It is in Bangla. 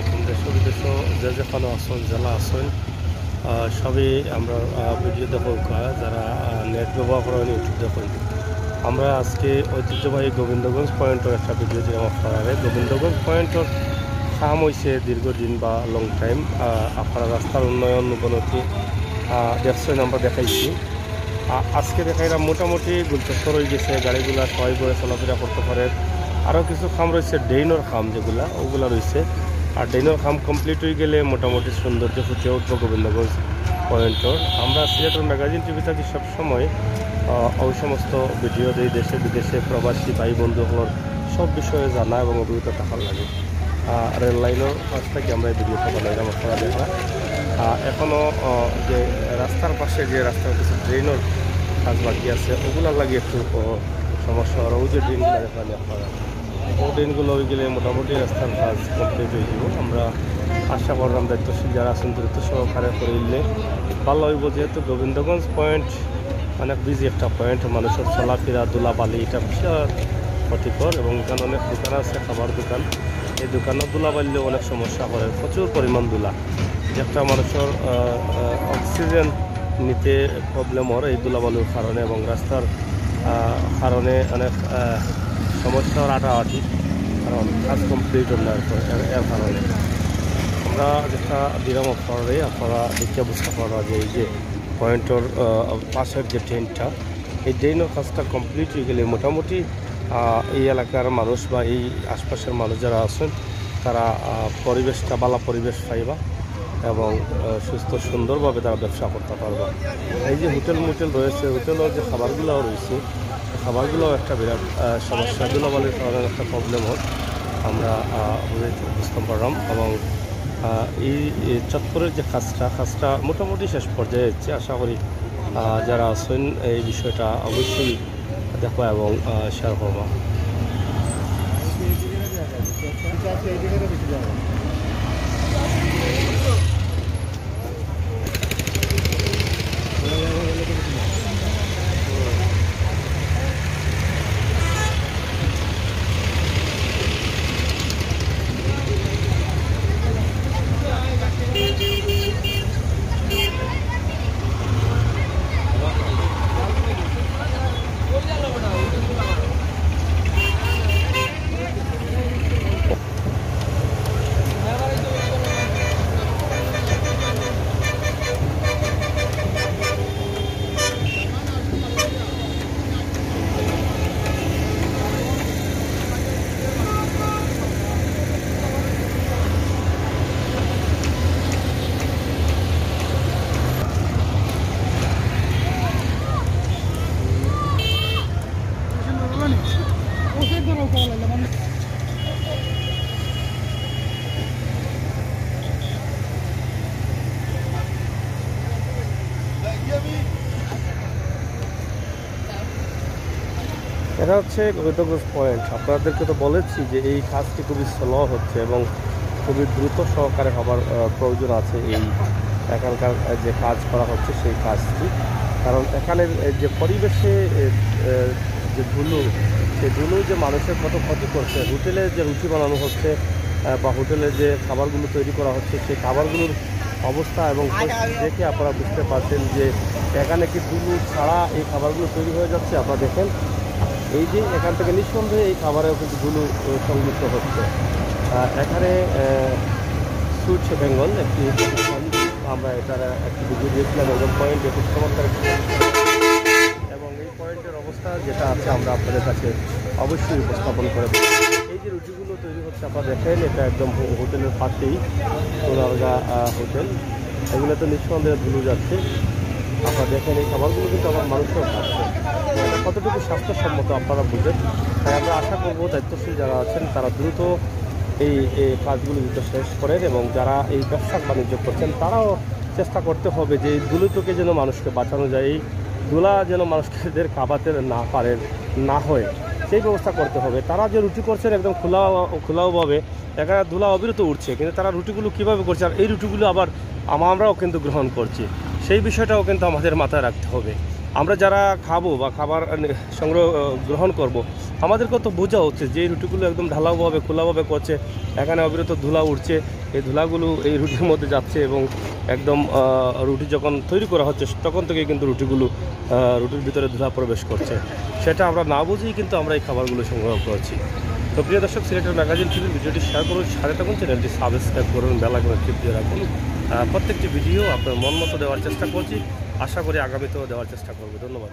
আলাইকুম। দেশ বিদেশ যে যেখানে আসুন জেলা আসুন সবই আমরা ভিডিও দেখো যারা নেট ব্যবহার করেন ইউটিউব দেখুন। আমরা আজকে ঐতিহ্যবাহী গোবিন্দগঞ্জ পয়েন্টের একটা ভিডিও দিলাম আপনারা। গোবিন্দগঞ্জ পয়েন্টের কাম হয়েছে দীর্ঘদিন বা লং টাইম। আপনারা রাস্তার উন্নয়ন অবনতি দেখছেন, আমরা দেখাইছি। আজকে দেখাইলাম মোটামুটি গুলচত্বর হয়ে গেছে, গাড়িগুলা সবাই করে চলাফেরা করতে পারে। আরও কিছু খাম রয়েছে, ড্রেইনের খাম যেগুলা ওগুলা রয়েছে। আর ড্রেইনের খাম কমপ্লিট হয়ে গেলে মোটামুটি সৌন্দর্য ফুটে উঠবো গোবিন্দগঞ্জ পয়েন্টর। আমরা সিলেটের ম্যাগাজিন টিভি থাকি সবসময় ওই সমস্ত ভিডিও দিই, দেশে বিদেশে প্রবাসী ভাই বন্ধুগুলোর সব বিষয়ে জানা এবং অভিজ্ঞতা থাকার লাগে। রেল লাইনের কাছ থেকে আমরা এই ভিডিওটা বানাইলাম আপনারা দেখা। এখনও যে রাস্তার পাশে যে রাস্তার কিছু ড্রেনের কাজ বাকি আছে ওগুলো লাগে একটু সমস্যা। আর ওই যে ড্রেনগুলো দেখালে আপনারা, ও ড্রেনগুলো হয়ে গেলে মোটামুটি রাস্তার কাজ কমপ্লিট হয়ে যাব। আমরা আশা করলাম দায়িত্বশীল যারা আছেন দ্রুত সহকারে করলে ভালো হইব, যেহেতু গোবিন্দগঞ্জ পয়েন্ট অনেক বিজি একটা পয়েন্ট। মানুষের চলাফেরা ধুলাবালি এটা বিশাল ক্ষতিকর, এবং এখানে অনেক দোকান আছে, খাবার দোকান। এই দোকানের ধুলাবালিলেও অনেক সমস্যা করে, প্রচুর পরিমাণ ধুলা, যেটা মানুষের অক্সিজেন নিতে প্রবলেম হয় এই ধুলাবালির কারণে, এবং রাস্তার কারণে অনেক সমস্যার আটাআটি, কারণ কাজ কমপ্লিট হলে এর কারণে। আমরা যেটা দিলাম আপনারা দেখে বুঝতে পারা যে এই যে পয়েন্টের পাশের যে ড্রেনটা, এই ড্রেনের কাজটা কমপ্লিট হয়ে গেলে মোটামুটি এই এলাকার মানুষ বা এই আশপাশের মানুষ যারা আছেন তারা পরিবেশটা ভালো পরিবেশ পাইবা এবং সুস্থ সুন্দরভাবে তারা ব্যবসা করতে পারবে। এই যে হোটেল রয়েছে, হোটেলের যে খাবারগুলোও রয়েছে, খাবারগুলোও একটা বিরাট সমস্যা, ধুলাবালির কারণে একটা প্রবলেম হয়, আমরা বুঝতে পারলাম। এবং এই চত্বরের যে কাজটা মোটামুটি শেষ পর্যায়ে হচ্ছে। আশা করি যারা আছেন এই বিষয়টা অবশ্যই দেখো এবং শেয়ার করবো। এটা হচ্ছে গোবিন্দগঞ্জ পয়েন্ট। আপনাদেরকে তো বলেছি যে এই কাজটি খুবই স্লো হচ্ছে এবং খুবই দ্রুত সহকারে হবার প্রয়োজন আছে এই এখানকার যে কাজ করা হচ্ছে সেই কাজটি। কারণ এখানের যে পরিবেশে যে ধুলো, সেই ধুলো যে মানুষের কত ক্ষতি করছে। হোটেলে যে রুটি বানানো হচ্ছে বা হোটেলে যে খাবারগুলো তৈরি করা হচ্ছে, সেই খাবারগুলোর অবস্থা এবং দেখে আপনারা বুঝতে পারছেন যে এখানে কি ধুলো ছাড়া এই খাবারগুলো তৈরি হয়ে যাচ্ছে। আপনারা দেখেন এই যে এখান থেকে নিঃসন্দেহে এই খাবারেও কিন্তু ধুলো সংযুক্ত হচ্ছে। এখানে সুইট বেঙ্গল একটি আমরা এটার একটি ভিডিও দিয়েছিলাম একদম পয়েন্ট খুব চমৎকার, এবং এই পয়েন্টের অবস্থা যেটা আছে আমরা আপনাদের কাছে অবশ্যই উপস্থাপন করে দেব। এই যে রুটিগুলো তৈরি হচ্ছে আপনারা দেখেন, এটা একদম হোটেলের পাশেই সোনারগা হোটেল। এগুলো তো নিঃসন্দেহে ধুলো যাচ্ছে। আপনারা দেখেন এই খাবারগুলো কিন্তু আমার মানুষও খাচ্ছে, কতটুকু স্বাস্থ্যসম্মত আপনারা বুঝেন। তাই আমরা আশা করবো দায়িত্বশীল যারা আছেন তারা দ্রুত এই কাজগুলো দ্রুত শেষ করেন, এবং যারা এই ব্যবসা বাণিজ্য করছেন তারাও চেষ্টা করতে হবে যে এই ধুলো থেকে যেন মানুষকে বাঁচানো যায়, এই ধুলা যেন মানুষদের কাবাতে না হয় সেই ব্যবস্থা করতে হবে। তারা যে রুটি করছেন একদম খোলাওভাবে, এখানে ধুলা অবিরত উঠছে, কিন্তু তারা রুটিগুলো কীভাবে করছে, আর এই রুটিগুলো আবার আমরাও কিন্তু গ্রহণ করছি, সেই বিষয়টাও কিন্তু আমাদের মাথায় রাখতে হবে। আমরা যারা খাবো বা খাবার গ্রহণ করব, আমাদেরকে তো বোঝা হচ্ছে যে এই রুটিগুলো একদম ঢালাওভাবে খোলাভাবে করছে, এখানে অবিরত ধুলা উঠছে, এই ধুলাগুলো এই রুটির মধ্যে যাচ্ছে এবং একদম রুটি যখন তৈরি করা হচ্ছে তখন থেকে কিন্তু রুটির ভিতরে ধুলা প্রবেশ করছে। সেটা আমরা না বুঝেই কিন্তু আমরা এই খাবারগুলো সংগ্রহ করছি। তো প্রিয় দর্শক, সিলেটের ম্যাগাজিন টিভির ভিডিওটি শেয়ার করুন, সাথে থাকুন, চ্যানেলটি সাবস্ক্রাইব করুন, বেল আইকনে ক্লিক দিয়ে রাখুন। প্রত্যেকটি ভিডিও আপনার মন মতো দেওয়ার চেষ্টা করছি, আশা করি আগামীতেও দেওয়ার চেষ্টা করব। ধন্যবাদ।